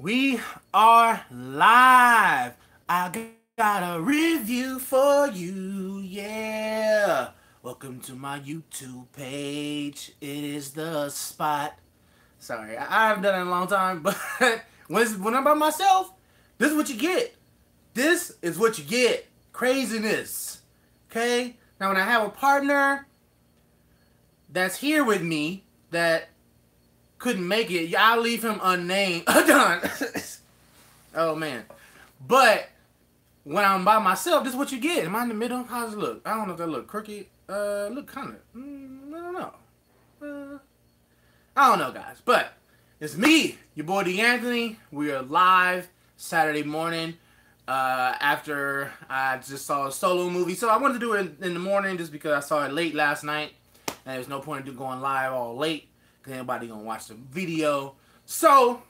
We are live. I got a review for you. Yeah. Welcome to my YouTube page. It is the spot. Sorry, I haven't done it in a long time, but when I'm by myself, this is what you get. This is what you get. Craziness. Okay? Now, when I have a partner that's here with me that couldn't make it, I'll leave him unnamed. Done. Oh, man. But when I'm by myself, this is what you get. Am I in the middle? How does it look? I don't know if that look crooked. Look kind of, I don't know. I don't know, guys. But it's me, your boy D'Anthony. We are live Saturday morning after I just saw a solo movie. So I wanted to do it in the morning just because I saw it late last night. And there's no point in going live all late because anybody gonna watch the video. So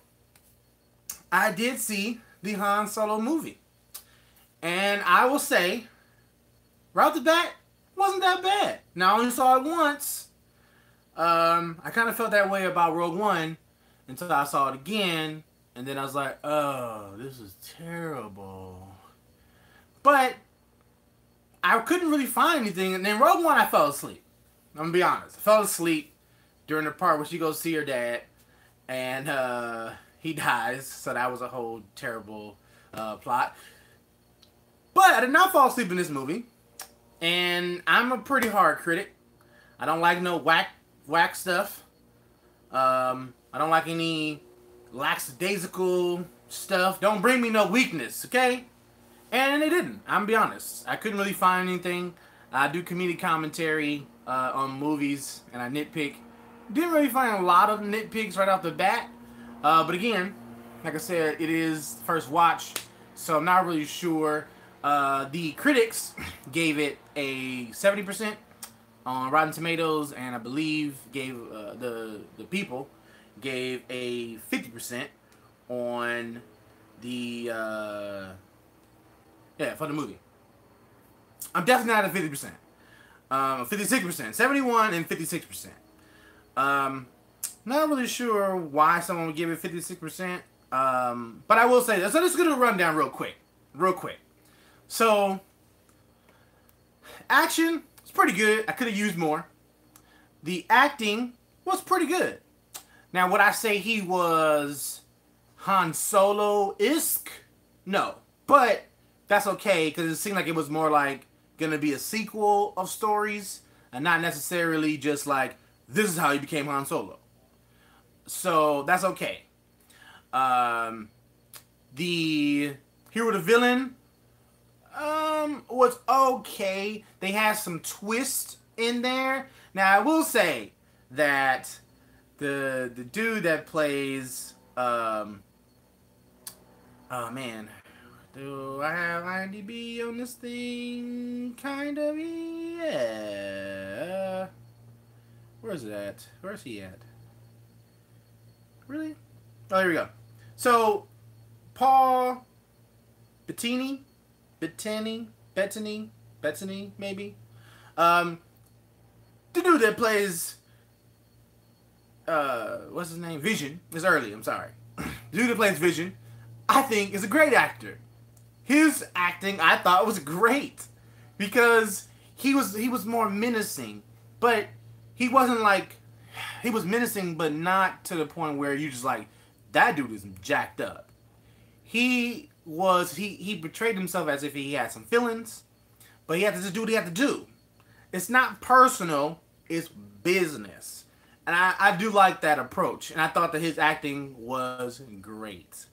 I did see the Han Solo movie. And I will say, right off the bat, wasn't that bad. Now I only saw it once. I kind of felt that way about Rogue One until I saw it again. And then I was like, oh, this is terrible. But I couldn't really find anything. And then Rogue One, I fell asleep. I'm going to be honest. I fell asleep during the part where she goes see her dad. And he dies. So that was a whole terrible plot. But I did not fall asleep in this movie. And I'm a pretty hard critic. I don't like no whack stuff. I don't like any lackadaisical stuff. Don't bring me no weakness, okay? And it didn't. I'm gonna be honest. I couldn't really find anything. I do comedic commentary on movies, and I nitpick. Didn't really find a lot of nitpicks right off the bat. But again, like I said, it is first watch, so I'm not really sure. The critics gave it a 70% on Rotten Tomatoes, and I believe gave the people gave a 50% on the for the movie. I'm definitely not at 50%. 56%, 71 and 56%. Not really sure why someone would give it 56%. But I will say this. So let's do a rundown real quick. So action was pretty good. I could have used more. The acting was pretty good. Now, would I say he was Han Solo-esque? No. But that's okay, because it seemed like it was more like going to be a sequel of stories, and not necessarily just like, this is how he became Han Solo. So, that's okay. The hero to villain was okay. They had some twist in there. Now, I will say that the dude that plays oh man, do I have IMDb on this thing? Kind of, yeah. Where's it at? Where's he at? Really? Oh, here we go. So Paul Bettany, maybe. The dude that plays what's his name? Vision. It's early, I'm sorry. The dude that plays Vision, I think, is a great actor. His acting, I thought, was great. Because he was more menacing. But he wasn't like, he was menacing, but not to the point where you just like, that dude is jacked up. He portrayed himself as if he had some feelings, but he had to just do what he had to do. It's not personal, it's business. And I do like that approach. And I thought that his acting was great.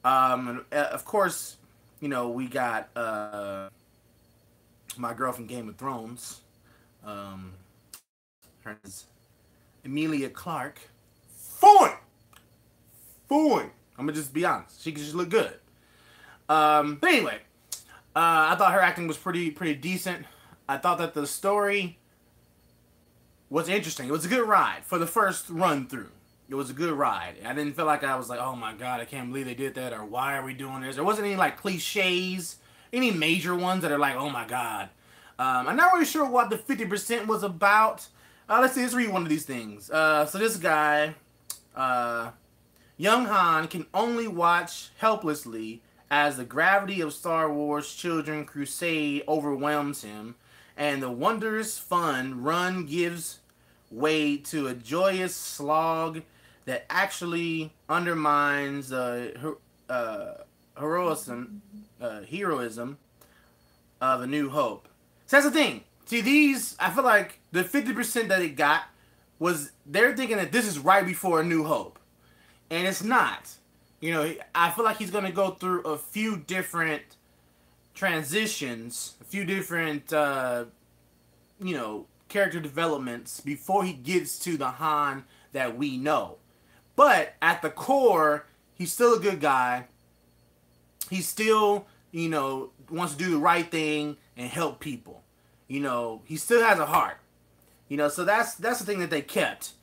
Of course, you know, we got my girl from Game of Thrones. Her name is Emilia Clarke. Fine! I'm going to just be honest. She can just look good. But anyway, I thought her acting was pretty decent. I thought that the story was interesting. It was a good ride for the first run through. It was a good ride. I didn't feel like I was like, oh my god, I can't believe they did that, or why are we doing this? There wasn't any like cliches, any major ones that are like, oh my god. I'm not really sure what the 50% was about. Let's read one of these things. So this guy, Young Han can only watch helplessly as the gravity of Star Wars Children Crusade overwhelms him, and the wondrous fun run gives way to a joyous slog that actually undermines the heroism of A New Hope. So that's the thing. See, these, I feel like the 50% that it got was they're thinking that this is right before A New Hope. And it's not. You know, I feel like he's going to go through a few different transitions, a few different, character developments before he gets to the Han that we know. But at the core, he's still a good guy. He still, wants to do the right thing and help people. He still has a heart. So that's the thing that they kept.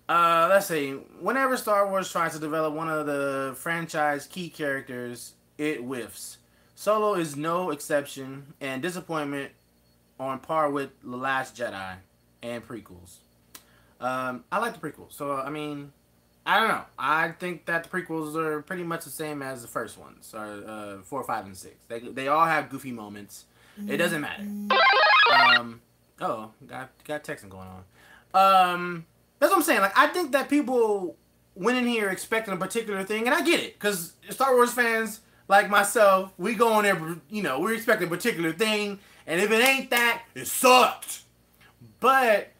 Let's see. Whenever Star Wars tries to develop one of the franchise key characters, it whiffs. Solo is no exception, and disappointment on par with The Last Jedi and prequels. I like the prequels, so I mean, I don't know. I think that the prequels are pretty much the same as the first ones, or 4, 5, and 6. They all have goofy moments. It doesn't matter. Got texting going on. That's what I'm saying. Like, I think that people went in here expecting a particular thing, and I get it, because Star Wars fans like myself, we go in there, we're expecting a particular thing, and if it ain't that, it sucked. But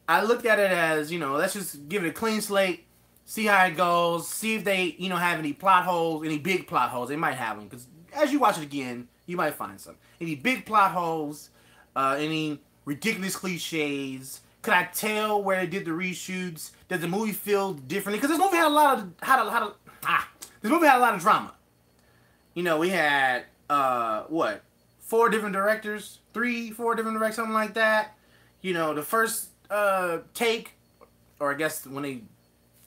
I looked at it as, let's just give it a clean slate, see how it goes, see if they, have any plot holes, any big plot holes. They might have them, because as you watch it again, you might find some. Any big plot holes, any ridiculous cliches. Could I tell where they did the reshoots? Did the movie feel differently? Because this movie had a lot of drama. We had 4 different directors, 3, 4 different directors, something like that. The first take, or I guess when they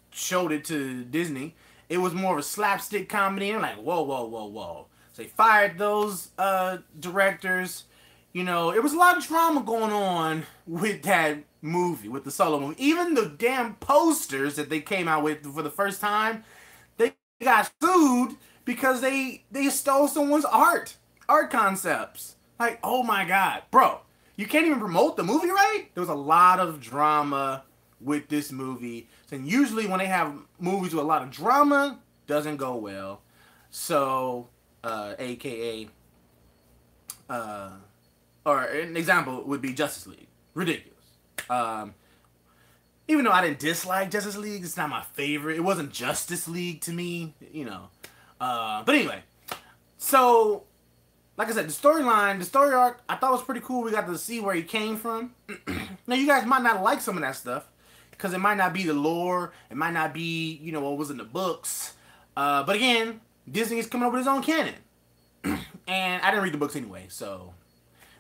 showed it to Disney, it was more of a slapstick comedy. And like, whoa. So they fired those directors. It was a lot of drama going on with that movie, with the Solo movie. Even the damn posters that they came out with for the first time, they got sued because they stole someone's art concepts. Like, oh my God, bro, you can't even promote the movie right? There was a lot of drama with this movie. And usually when they have movies with a lot of drama, doesn't go well. So, AKA, or an example would be Justice League. Ridiculous. Even though I didn't dislike Justice League, it's not my favorite. It wasn't Justice League to me, But anyway, so, like I said, the story arc, I thought was pretty cool. We got to see where he came from. Now, you guys might not like some of that stuff, because it might not be the lore. It might not be, what was in the books. But again, Disney is coming up with his own canon. And I didn't read the books anyway, so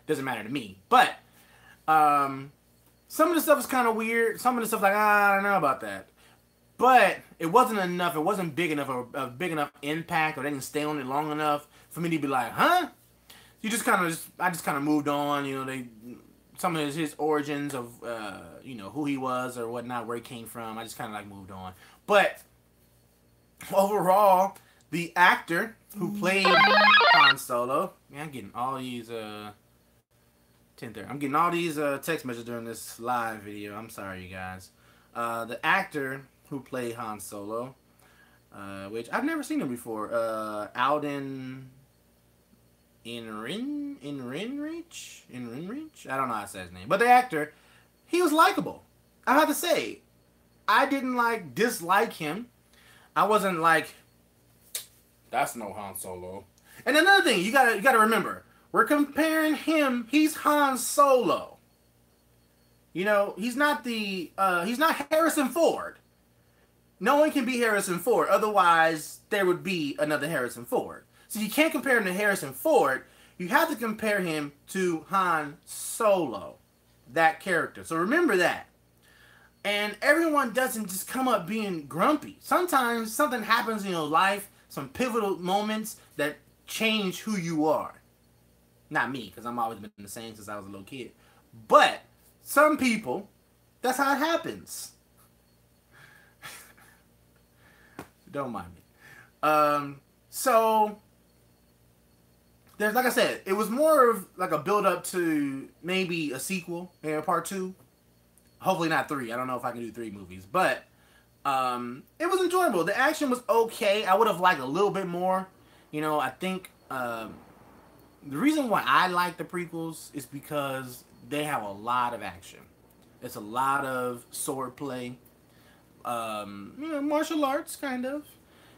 doesn't matter to me. But some of the stuff is kind of weird. Some of the stuff like, I don't know about that. But it wasn't enough. It wasn't big enough, a big enough impact, or they didn't stay on it long enough for me to be like, huh? I just kind of moved on. Some of his origins of who he was or whatnot, where he came from. I just kind of like moved on. But overall, the actor who played Han Solo, man, I'm getting all these 10:30. I'm getting all these text messages during this live video. I'm sorry, you guys. The actor who played Han Solo, which I've never seen him before, Alden Ehrenreich? I don't know how to say his name. But the actor, he was likable. I have to say, I didn't dislike him. I wasn't like, that's no Han Solo. And another thing, you gotta remember, we're comparing him. He's Han Solo. He's not he's not Harrison Ford. No one can be Harrison Ford. Otherwise, there would be another Harrison Ford. So you can't compare him to Harrison Ford. You have to compare him to Han Solo, that character. So remember that. And everyone doesn't just come up being grumpy. Sometimes something happens in your life, some pivotal moments that change who you are. Not me, because I've always been the same since I was a little kid. But some people, that's how it happens. Don't mind me. So there's, like I said, it was more of like a build up to maybe a sequel, maybe part 2. Hopefully not 3. I don't know if I can do 3 movies, but it was enjoyable. The action was okay. I would have liked a little bit more. You know, I think the reason why I like the prequels is because they have a lot of action. It's a lot of swordplay, you know, martial arts kind of,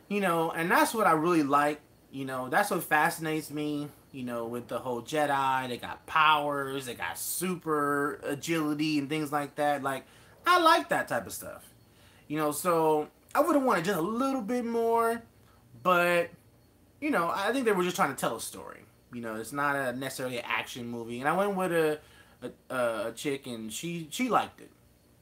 you know, and that's what I really like. You know, that's what fascinates me. You know, with the whole Jedi, they got powers, they got super agility and things like that. Like, I like that type of stuff. You know, so I would have wanted just a little bit more, but you know, I think they were just trying to tell a story. You know, it's not a necessarily an action movie. And I went with a chick, and she liked it.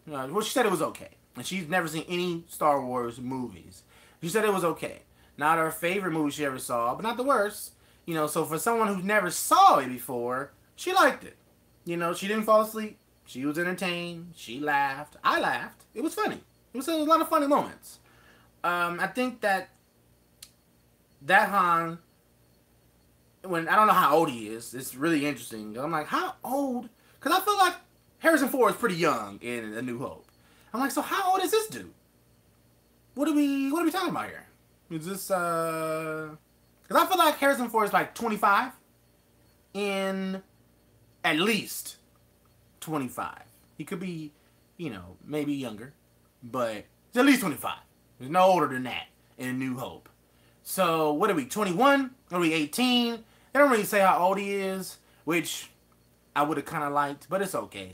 Well, she said it was okay, and she's never seen any Star Wars movies. She said it was okay. Not her favorite movie she ever saw, but not the worst. You know, so for someone who never saw it before, she liked it. You know, she didn't fall asleep. She was entertained. She laughed. I laughed. It was funny. It was a lot of funny moments. I think that Han, when I don't know how old he is, it's really interesting. I'm like, how old? Because I feel like Harrison Ford is pretty young in A New Hope. I'm like, so how old is this dude? What are we talking about here? Is this because I feel like Harrison Ford is like 25, in at least 25. He could be, you know, maybe younger, but he's at least 25. He's no older than that in A New Hope. So what are we, 21? Are we 18? They don't really say how old he is, which I would have kind of liked, but it's okay.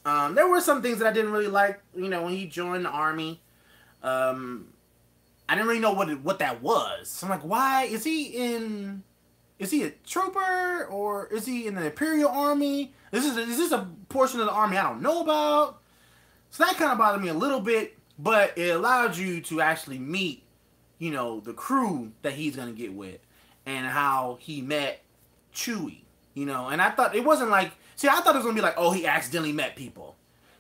There were some things that I didn't really like. You know, when he joined the army, I didn't really know what that was. So I'm like, why is he a trooper, or is he in the Imperial Army? Is this a portion of the army I don't know about? So that kind of bothered me a little bit, but it allowed you to actually meet, you know, the crew that he's gonna get with, and how he met Chewie. You know, and I thought it wasn't like, I thought it was gonna be like, oh, he accidentally met people.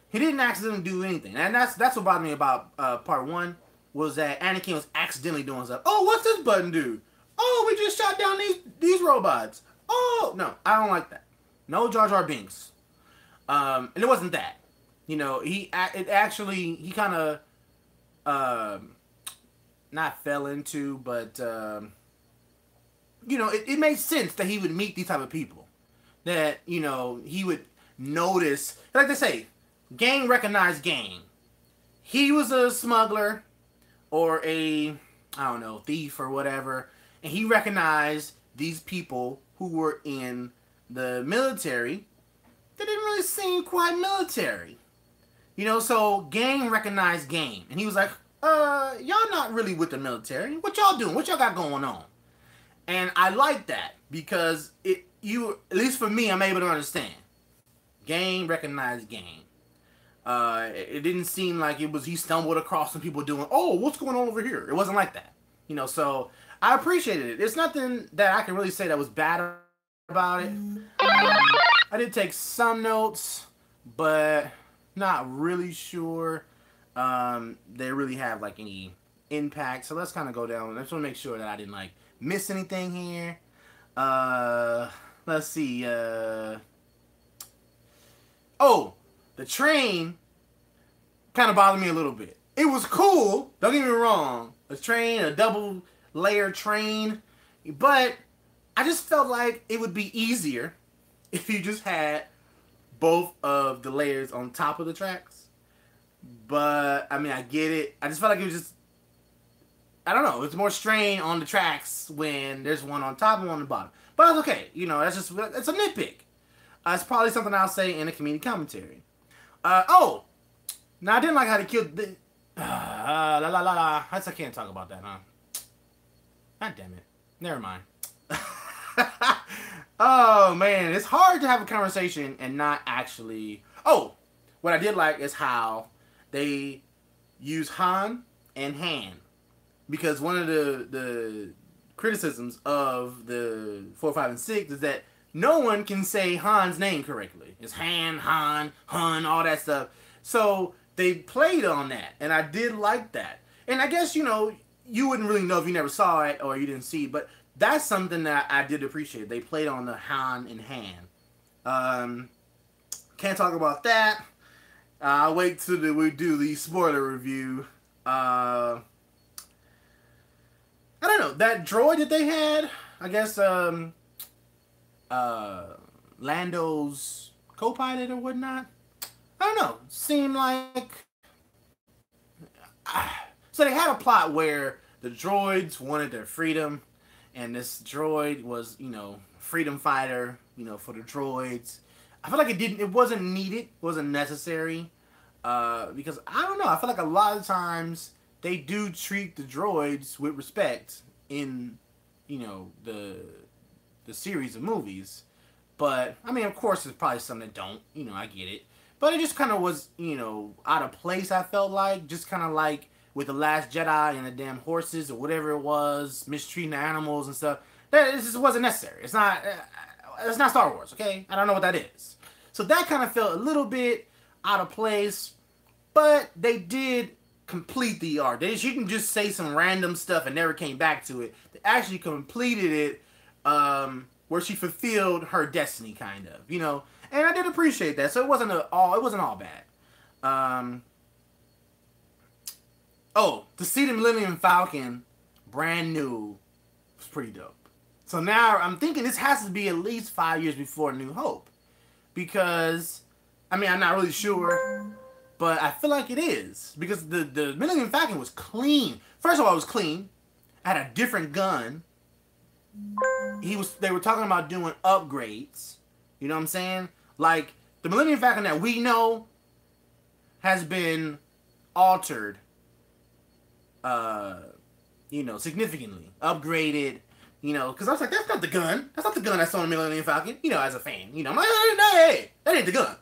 He didn't accidentally do anything, and that's what bothered me about part 1. Was that Anakin was accidentally doing stuff. Oh, what's this button do? Oh, we just shot down these robots. Oh, no, I don't like that. No Jar Jar Binks. And it wasn't that. You know, he kind of not fell into, but you know, it made sense that he would meet these type of people. That, you know, he would notice, like they say, gang recognized gang. He was a smuggler, or a, I don't know, thief or whatever, and he recognized these people who were in the military that didn't really seem quite military. You know, so gang recognized gang. And he was like, y'all not really with the military. What y'all doing? What y'all got going on? And I like that, because at least for me, I'm able to understand. Gang recognized gang. It didn't seem like it was he stumbled across some people doing, oh, what's going on over here? It wasn't like that. You know, so I appreciated it. It's nothing that I can really say that was bad about it. I did take some notes, but not really sure they really have like any impact. So let's kind of go down. I just want to make sure that I didn't like miss anything here. Let's see. Oh, the train kind of bothered me a little bit. It was cool, don't get me wrong. A train, a double layer train. But I just felt like it would be easier if you just had both of the layers on top of the tracks. But, I mean, I get it. I just felt like it was just, I don't know, it's more strain on the tracks when there's one on top and one on the bottom. But it's okay. You know, it's a nitpick. It's probably something I'll say in a community commentary. Oh, now I didn't like how they killed the. I can't talk about that, huh? God damn it. Never mind. Oh man, it's hard to have a conversation and not actually. Oh, what I did like is how they use Han and Han, because one of the criticisms of the 4, 5, and 6 is that no one can say Han's name correctly. It's Han, Hun, all that stuff. So they played on that, and I did like that. And I guess, you know, you wouldn't really know if you never saw it or you didn't see it, but that's something that I did appreciate. They played on the Han in hand. Can't talk about that. I'll wait till we do the spoiler review. I don't know, that droid that they had, I guess, Lando's co-pilot or whatnot. I don't know. Seemed like so they had a plot where the droids wanted their freedom, and this droid was, you know, freedom fighter, you know, for the droids. I feel like it wasn't needed, wasn't necessary, because I don't know. I feel like a lot of times they do treat the droids with respect in, you know, the series of movies. But I mean, of course, there's probably some that don't. You know, I get it. But it just kind of was, you know, out of place, I felt like. Just kind of like with The Last Jedi and the damn horses or whatever it was, mistreating the animals and stuff. That just wasn't necessary. It's not Star Wars, okay? I don't know what that is. So that kind of felt a little bit out of place. But they did complete the arc. She didn't just say some random stuff and never came back to it. They actually completed it, where she fulfilled her destiny, kind of, you know. And I did appreciate that. So it wasn't all bad. To see the Millennium Falcon brand new was pretty dope. So now I'm thinking this has to be at least 5 years before New Hope, because I mean, I'm not really sure, but I feel like it is, because the Millennium Falcon was clean. First of all, it was clean. I had a different gun. They were talking about doing upgrades. You know what I'm saying? Like, the Millennium Falcon that we know has been altered, you know, significantly. Upgraded, you know, because I was like, that's not the gun. That's not the gun that's on the Millennium Falcon. You know, as a fan. You know, I'm like, hey, that ain't the gun.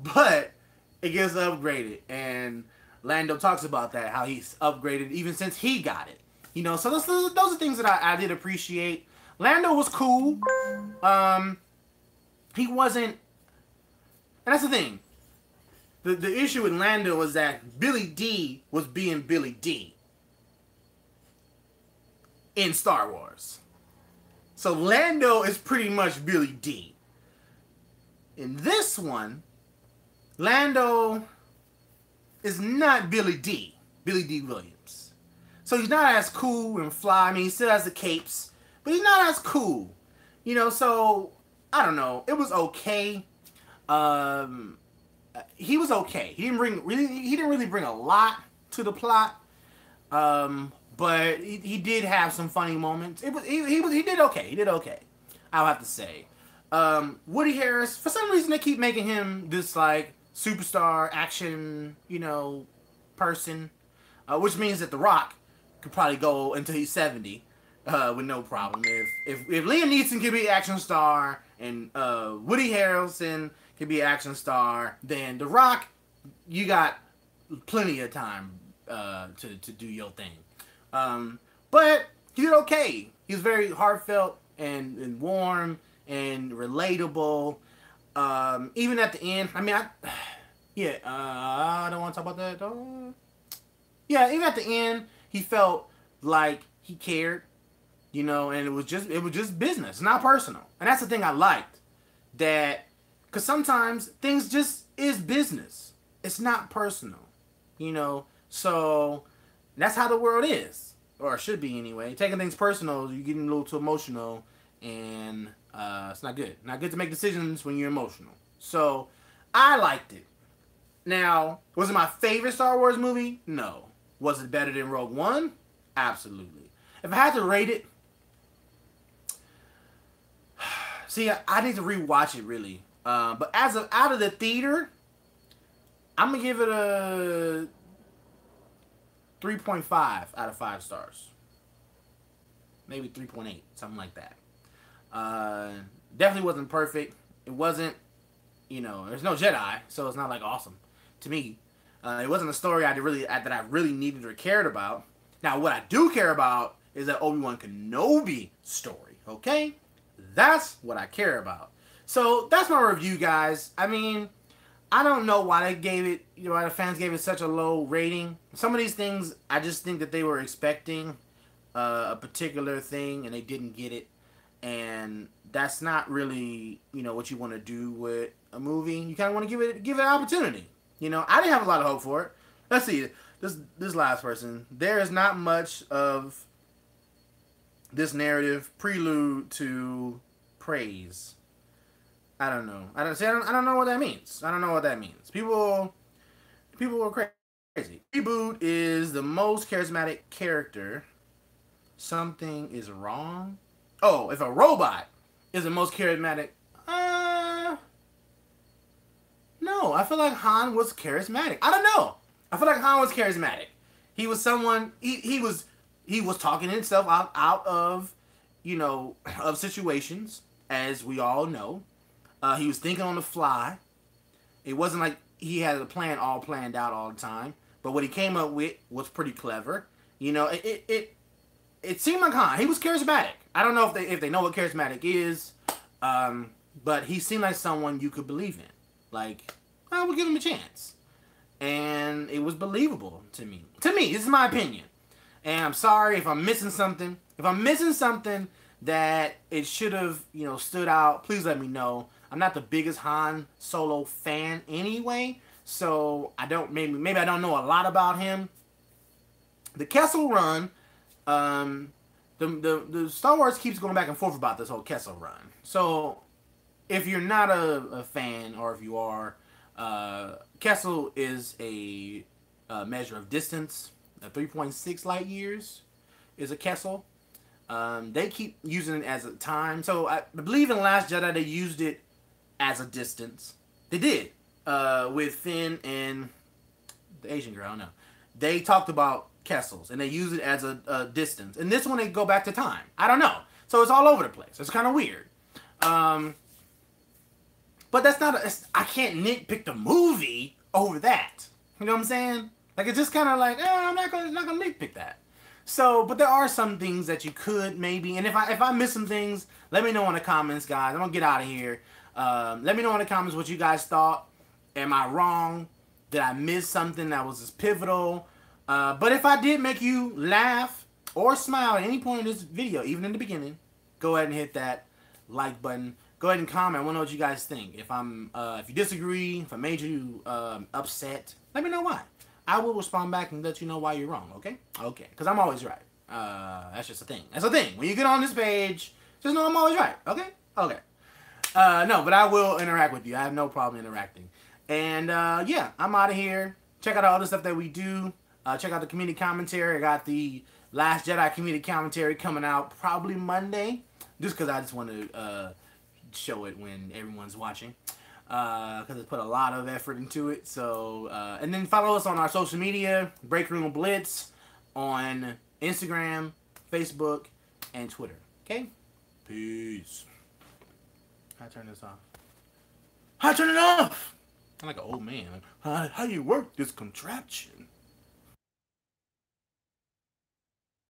But it gets upgraded. And Lando talks about that, how he's upgraded even since he got it. You know, so those are things that I did appreciate. Lando was cool. He wasn't... And that's the thing. The issue with Lando was that Billy D was being Billy D in Star Wars. So Lando is pretty much Billy D. In this one, Lando is not Billy D. Billy D. Williams. So he's not as cool and fly. I mean, he still has the capes, but he's not as cool. You know, so I don't know. It was okay. He was okay. He didn't really bring a lot to the plot. But he did have some funny moments. He did okay. He did okay, I'll have to say. Woody Harris, for some reason they keep making him this like superstar action, you know, person, which means that The Rock could probably go until he's 70 with no problem. If Liam Neeson could be an action star and Woody Harrelson could be an action star, then The Rock, you got plenty of time to do your thing. But he did okay. He was very heartfelt and warm and relatable. Even at the end, I mean, I don't want to talk about that. Yeah, even at the end, he felt like he cared, you know, and it was just business, not personal. And that's the thing I liked, that, because sometimes things just is business. It's not personal, you know. So that's how the world is, or it should be anyway. Taking things personal, you're getting a little too emotional, and it's not good. Not good to make decisions when you're emotional. So I liked it. Now, was it my favorite Star Wars movie? No. Was it better than Rogue One? Absolutely. If I had to rate it, see, I need to rewatch it really. But out of the theater, I'm gonna give it a 3.5 out of 5 stars. Maybe 3.8, something like that. Definitely wasn't perfect. It wasn't, you know, there's no Jedi, so it's not like awesome to me. It wasn't a story that I really needed or cared about. Now, what I do care about is that Obi-Wan Kenobi story. Okay, that's what I care about. So that's my review, guys. I mean, I don't know why they gave it, why the fans gave it such a low rating. Some of these things, I just think that they were expecting a particular thing and they didn't get it, and that's not really, what you want to do with a movie. You kind of want to give it an opportunity. I didn't have a lot of hope for it. Let's see, this last person. There is not much of this narrative prelude to praise. I don't know. I don't know what that means. I don't know what that means. People were crazy. Reboot is the most charismatic character. Something is wrong. Oh, if a robot is the most charismatic, no. I feel like Han was charismatic. I don't know. I feel like Han was charismatic. He was someone. He was talking himself out of, of situations, as we all know. He was thinking on the fly. It wasn't like he had a plan all planned out all the time. But what he came up with was pretty clever. It seemed like Han. He was charismatic. I don't know if they know what charismatic is, but he seemed like someone you could believe in. Like, I would give him a chance, and it was believable to me. This is my opinion, and I'm sorry if I'm missing something. If I'm missing something that it should have, stood out, please let me know. I'm not the biggest Han Solo fan anyway, so maybe I don't know a lot about him. The Kessel Run, the Star Wars keeps going back and forth about this whole Kessel Run. So if you're not a fan, or if you are, Kessel is a measure of distance. 3.6 light years is a Kessel. They keep using it as a time. So I believe in Last Jedi they used it as a distance. They did. With Finn and the Asian girl, I don't know. They talked about Kessels and they use it as a distance. And this one they go back to time. I don't know. So it's all over the place. It's kind of weird. But that's not I can't nitpick the movie over that. You know what I'm saying? Like, it's just kind of like, I'm not gonna nitpick that. So, but there are some things that you could maybe, and if I miss some things, let me know in the comments, guys. I'm gonna get out of here. Let me know in the comments what you guys thought. Am I wrong? Did I miss something that was just pivotal? But if I did make you laugh or smile at any point in this video, even in the beginning, go ahead and hit that like button. Go ahead and comment. I want to know what you guys think. If you disagree, if I made you upset, let me know why. I will respond back and let you know why you're wrong, okay? Okay, because I'm always right. That's just a thing. That's a thing. When you get on this page, just know I'm always right, okay? Okay. No, but I will interact with you. I have no problem interacting. And, yeah, I'm out of here. Check out all the stuff that we do. Check out the community commentary. I got the Last Jedi community commentary coming out probably Monday. Just because I just want to show it when everyone's watching. Because I put a lot of effort into it. So, and then follow us on our social media, Break Room Blitz, on Instagram, Facebook, and Twitter. Okay? Peace. How do I turn this off? How do I turn it off? I'm like an old man. How do you work this contraption?